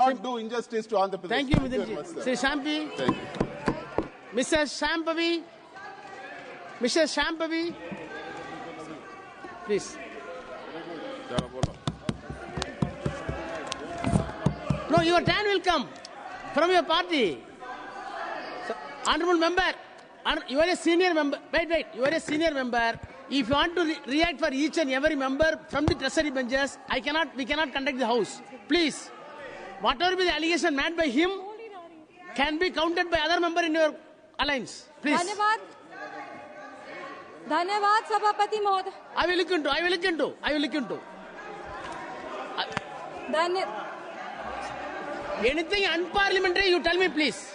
not do injustice to Andhra Pradesh. Thank you, Midinji. Sri Shampi. Thank you. Mr. Shampavi. Mr. Shampavi. Please. No, your turn will come from your party. So, honorable member, you are a senior member. Wait. You are a senior member. If you want to react for each and every member from the treasury benches, we cannot conduct the house. Please, whatever be the allegation made by him can be counted by other member in your alliance. Please. धन्यवाद सभापति महोदय. I will look into. Anything unparliamentary, you tell me, please.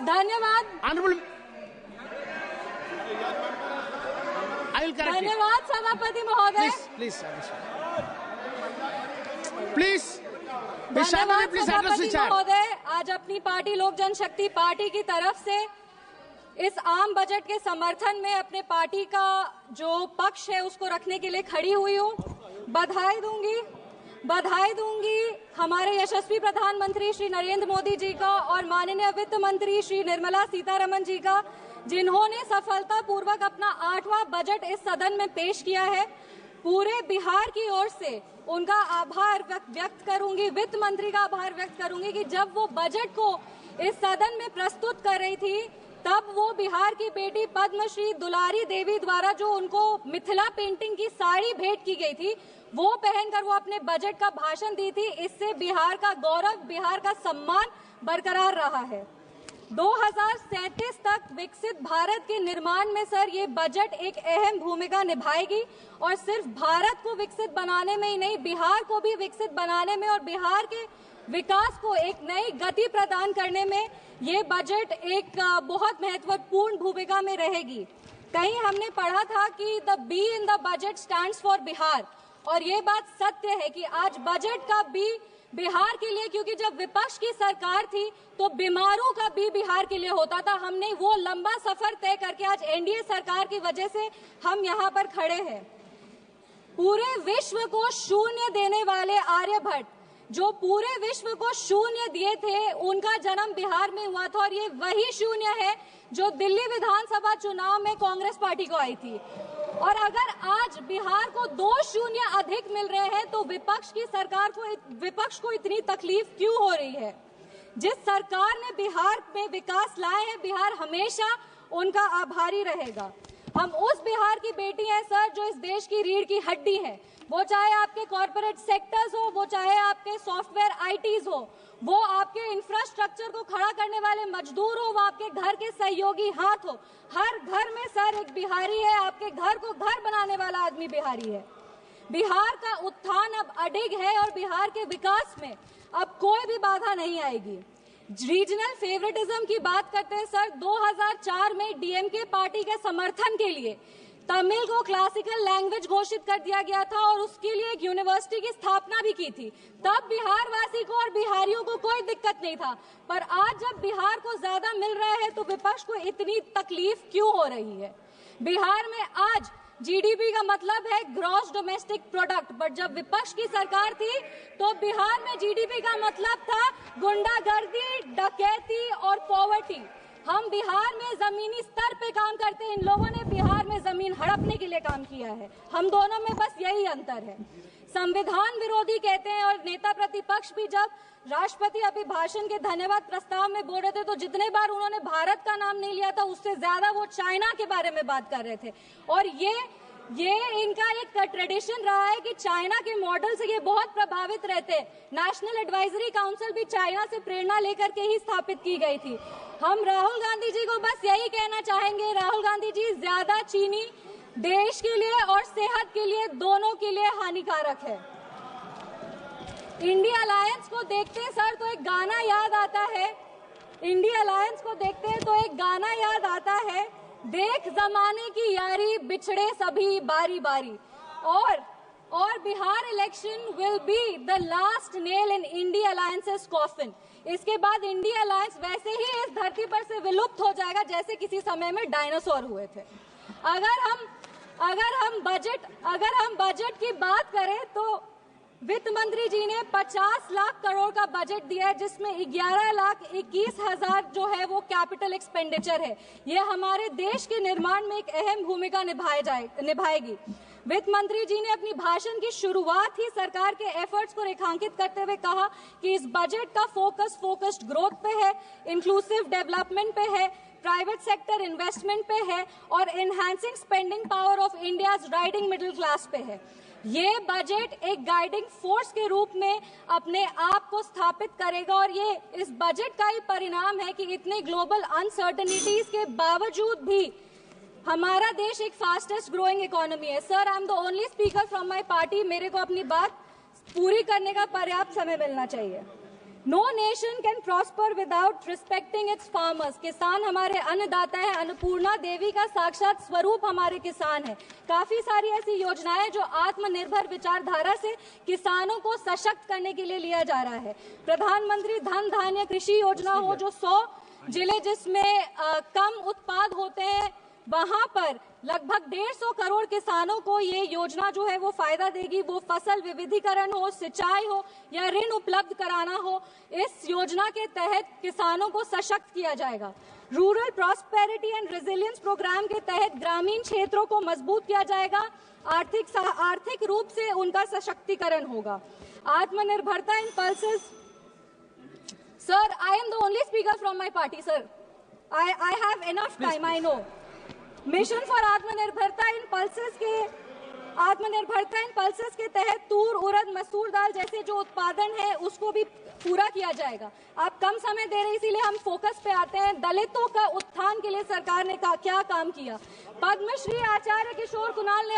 धन्यवाद. Honorable, I will correct it. धन्यवाद सभापति महोदय. Please. धन्यवाद Please address the सभापति chair. महोदय. आज अपनी पार्टी लोक जनशक्ति पार्टी की तरफ से इस आम बजट के समर्थन में अपने पार्टी का जो पक्ष है उसको रखने के लिए खड़ी हुई हूँ. बधाई दूंगी हमारे यशस्वी प्रधानमंत्री श्री नरेंद्र मोदी जी का और माननीय वित्त मंत्री श्री निर्मला सीतारमण जी का, जिन्होंने सफलतापूर्वक अपना 8वां बजट इस सदन में पेश किया है. पूरे बिहार की ओर से उनका आभार व्यक्त करूंगी, वित्त मंत्री का आभार व्यक्त करूंगी कि जब वो बजट को इस सदन में प्रस्तुत कर रही थी तब वो बिहार की बेटी पद्मश्री दुलारी देवी द्वारा जो उनको मिथिला पेंटिंग की साड़ी भेंट की गई थी वो पहनकर वो अपने बजट का भाषण दी थी. इससे बिहार का गौरव, बिहार का सम्मान बरकरार रहा है. 2037 तक विकसित भारत के निर्माण में सर ये बजट एक अहम भूमिका निभाएगी और सिर्फ भारत को विकसित बनाने में ही नहीं, बिहार को भी विकसित बनाने में और बिहार के विकास को एक नई गति प्रदान करने में ये बजट एक बहुत महत्वपूर्ण भूमिका में रहेगी. कहीं हमने पढ़ा था कि the be in the budget stands for Bihar, और ये बात सत्य है कि आज बजट का बी बिहार के लिए, क्योंकि जब विपक्ष की सरकार थी तो बीमारों का बी बिहार के लिए होता था. हमने वो लंबा सफर तय करके आज एनडीए सरकार की वजह से हम यहाँ पर खड़े हैं. पूरे विश्व को शून्य देने वाले आर्यभट्ट, जो पूरे विश्व को शून्य दिए थे, उनका जन्म बिहार में हुआ था और ये वही शून्य है जो दिल्ली विधानसभा चुनाव में कांग्रेस पार्टी को आई थी. और अगर आज बिहार को 2 शून्य अधिक मिल रहे हैं तो विपक्ष को इतनी तकलीफ क्यों हो रही है? जिस सरकार ने बिहार में विकास लाए हैं, बिहार हमेशा उनका आभारी रहेगा. हम उस बिहार की बेटी हैं सर जो इस देश की रीढ़ की हड्डी है. वो चाहे आपके कॉर्पोरेट सेक्टर्स हो, वो चाहे आपके सॉफ्टवेयर आईटीज हो, वो आपके इंफ्रास्ट्रक्चर को खड़ा करने वाले मजदूर हो, वो आपके घर के सहयोगी हाथ हो. हर घर में सर एक बिहारी है. आपके घर को घर बनाने वाला आदमी बिहारी है. बिहार का उत्थान अब अडिग है और बिहार के विकास में अब कोई भी बाधा नहीं आएगी. रीजनल फेवरेटिज्म की बात करते हैं सर. 2004 में डीएमके पार्टी के समर्थन के लिए तमिल को क्लासिकल लैंग्वेज घोषित कर दिया गया था और उसके लिए एक यूनिवर्सिटी की स्थापना भी की थी. तब बिहार वासी को और बिहारियों को कोई दिक्कत नहीं था. पर आज जब बिहार को ज्यादा मिल रहा है तो विपक्ष को इतनी तकलीफ क्यों हो रही है? बिहार में आज जीडीपी का मतलब है ग्रॉस डोमेस्टिक प्रोडक्ट, बट जब विपक्ष की सरकार थी तो बिहार में जीडीपी का मतलब था गुंडागर्दी, डकैती और पॉवर्टी. हम बिहार में जमीनी स्तर पे काम करते हैं, इन लोगों ने बिहार में जमीन हड़पने के लिए काम किया है. हम दोनों में बस यही अंतर है. संविधान विरोधी कहते हैं और नेता प्रतिपक्ष भी जब राष्ट्रपति अभिभाषण के धन्यवाद प्रस्ताव में बोल रहे थे तो जितने बार उन्होंने भारत का नाम नहीं लिया था उससे ज्यादा वो चाइना के बारे में बात कर रहे थे. और ये इनका एक ट्रेडिशन रहा है कि चाइना के मॉडल से ये बहुत प्रभावित रहते हैं. नेशनल एडवाइजरी काउंसिल भी चाइना से प्रेरणा लेकर के ही स्थापित की गई थी. हम राहुल गांधी जी को बस यही कहना चाहेंगे, राहुल गांधी जी, ज्यादा चीनी देश के लिए और सेहत के लिए, दोनों के लिए हानिकारक है. इंडिया अलायंस को देखते हैं सर तो एक गाना याद आता है. इंडिया अलायंस को देखते हैं तो एक गाना याद आता है, देख जमाने की यारी बिछड़े सभी बारी बारी. और Bihar election will be the last nail in India alliances coffin. इसके बाद इंडिया अलायंस वैसे ही इस धरती पर से विलुप्त हो जाएगा जैसे किसी समय में डायनासोर हुए थे. अगर हम बजट की बात करें तो वित्त मंत्री जी ने 50 लाख करोड़ का बजट दिया है, जिसमें 11,21,000 जो है वो कैपिटल एक्सपेंडिचर है। ये हमारे देश के निर्माण में एक अहम भूमिका निभाएगी। वित्त मंत्री जी ने अपनी भाषण की शुरुआत ही सरकार के एफर्ट्स को रेखांकित करते हुए कहा कि इस बजट का फोकस्ड ग्रोथ पे है, इंक्लूसिव डेवलपमेंट पे है, प्राइवेट सेक्टर इन्वेस्टमेंट पे है और enhancing spending power of India's riding middle class पे है। ये बजट एक गाइडिंग फोर्स के रूप में अपने आप को स्थापित करेगा और ये इस बजट का ही परिणाम है कि इतने ग्लोबल अनसर्टेनिटीज के बावजूद भी हमारा देश एक फास्टेस्ट ग्रोइंग इकोनॉमी है। Sir, I am the only speaker from my party. मेरे को अपनी बात पूरी करने का पर्याप्त समय मिलना चाहिए। No nation can prosper without respecting its farmers. किसान हमारे अन्नदाता है, अन्नपूर्णा देवी का साक्षात स्वरूप हमारे किसान है। काफी सारी ऐसी योजनाएं जो आत्मनिर्भर विचारधारा से किसानों को सशक्त करने के लिए लिया जा रहा है। प्रधानमंत्री धन धान्य कृषि योजना हो, जो 100 जिले जिसमें कम उत्पाद होते हैं वहां पर लगभग 150 करोड़ किसानों को ये योजना जो है वो फायदा देगी। वो फसल विविधीकरण हो, सिंचाई हो या ऋण उपलब्ध कराना हो, इस योजना के तहत किसानों को सशक्त किया जाएगा। Rural prosperity and resilience programme के तहत ग्रामीण क्षेत्रों को मजबूत किया जाएगा। आर्थिक रूप से उनका सशक्तिकरण होगा। आत्मनिर्भरता in pulses. Sir, I am the only speaker from my party. Sir, I have enough time, I know. Mission for आत्मनिर्भरता इन पल्सेस के तहत तूर, उड़द, मसूर दाल जैसे जो उत्पादन है उसको भी पूरा किया जाएगा। आप कम समय दे रहे, इसीलिए हम फोकस पे आते हैं। दलितों का उत्थान के लिए सरकार ने क्या काम किया। पद्मश्री आचार्य किशोर कुणाल ने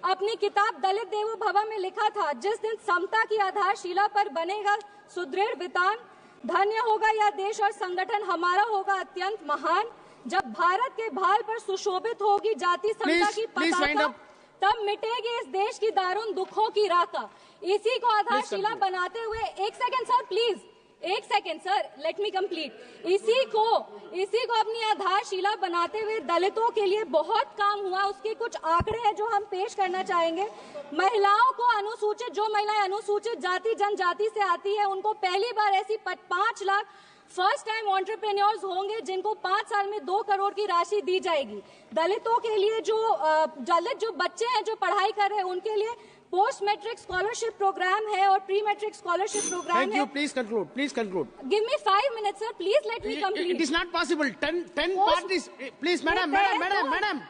अपनी किताब दलित देवो भव में लिखा था, जिस दिन समता की आधारशिला पर बनेगा सुदृढ़ वितान, धन्य होगा यह देश और संगठन हमारा होगा अत्यंत महान। जब भारत के भाल पर सुशोभित होगी जाति समता की पताका, तब मिटेगी इस देश की दारुण दुखों की राका। इसी को आधारशिला बनाते हुए, एक सेकंड सर, प्लीज, एक second sir, let me complete. इसी को अपनी आधारशिला बनाते हुए दलितों के लिए बहुत काम हुआ। उसके कुछ आंकड़े हैं जो हम पेश करना चाहेंगे। महिलाओं को अनुसूचित, जो महिलाएं अनुसूचित जाति जनजाति से आती है, उनको पहली बार ऐसी 5 लाख फर्स्ट टाइम एंटरप्रेन्योर्स होंगे जिनको 5 साल में 2 करोड़ की राशि दी जाएगी। दलितों के लिए दलित जो बच्चे हैं जो पढ़ाई कर रहे हैं उनके लिए पोस्ट मैट्रिक स्कॉलरशिप प्रोग्राम है और प्री मैट्रिक स्कॉलरशिप प्रोग्राम है। Thank you. Please conclude. Please conclude. Give me 5 minutes, sir. Please let me complete. It is not possible. 10 parties. Please, madam.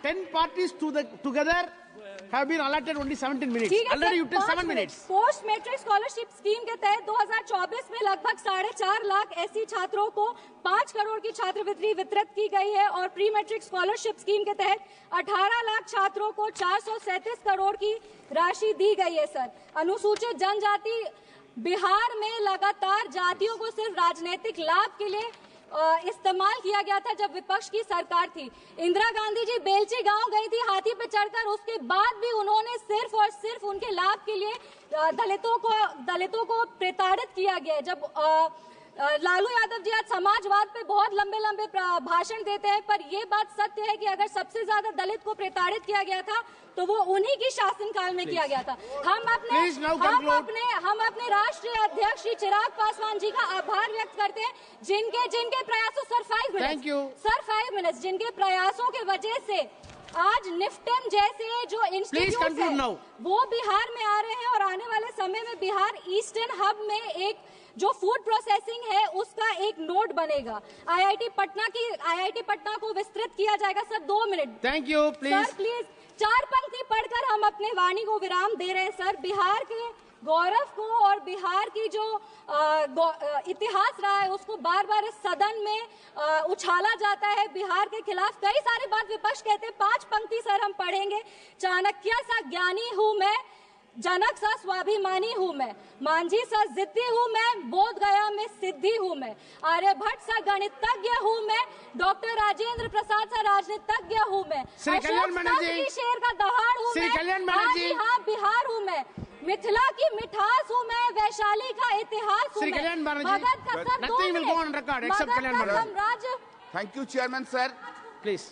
10 parties together have been allotted only 17 minutes. Already you took 7 minutes. Post matric scholarship scheme के तहत 2024 में लगभग 4.5 लाख ऐसी छात्रों को 5 करोड़ की छात्रवृत्ति वितरित की गई है और प्री मैट्रिक स्कॉलरशिप स्कीम के तहत 18 लाख छात्रों को 437 करोड़ की राशि दी गई है। सर, अनुसूचित जनजाति बिहार में लगातार जातियों को सिर्फ राजनीतिक लाभ के लिए इस्तेमाल किया गया था जब विपक्ष की सरकार थी। इंदिरा गांधी जी बेलची गांव गई थी हाथी पे चढ़कर, उसके बाद भी उन्होंने सिर्फ और सिर्फ उनके लाभ के लिए दलितों को प्रताड़ित किया गया। जब लालू यादव जी आज समाजवाद पे बहुत लंबे भाषण देते हैं, पर ये बात सत्य है कि अगर सबसे ज्यादा दलित को प्रताड़ित किया गया था तो वो उन्हीं की शासनकाल में किया गया था। हम अपने राष्ट्रीय अध्यक्ष श्री चिराग पासवान जी का आभार व्यक्त करते हैं, जिनके प्रयासों, सर 5 मिनट्स, जिनके प्रयासों के वजह से आज निफ्टन जैसे जो इंस्टीट्यूट है वो बिहार में आ रहे हैं और आने वाले समय में बिहार ईस्टर्न हब में एक जो फूड प्रोसेसिंग है उसका एक नोड बनेगा। आईआईटी पटना को विस्तृत किया जाएगा। Sir 2 minute. Thank you. Please sir, please 4 पंक्ति पढ़कर हम अपने वाणी को विराम दे रहे हैं। सर, बिहार के गौरव को और बिहार की जो इतिहास रहा है उसको बार बार इस सदन में उछाला जाता है। बिहार के खिलाफ कई सारी बात विपक्ष कहते हैं। 5 पंक्ति सर हम पढ़ेंगे। चाणक्य सा ज्ञानी हूँ मैं, जनक सा स्वाभिमानी हूँ मैं, मांझी सा जिद्दी हूँ मैं, बोध गया में सिद्धि हूँ मैं, आर्यभट्ट सा गणितज्ञ हूँ मैं, डॉक्टर राजेंद्र प्रसाद सा राजनीतिज्ञ हूँ मैं, शेर का दहाड़ हूँ मैं, हाँ बिहार हूँ मैं, मिथिला की मिठास हूँ मैं, वैशाली का इतिहास हूँ मैं, भगत का सब Nothing will go on record except Kalyan Banaji. साम्राज्य। Thank you, Chairman, sir. Please.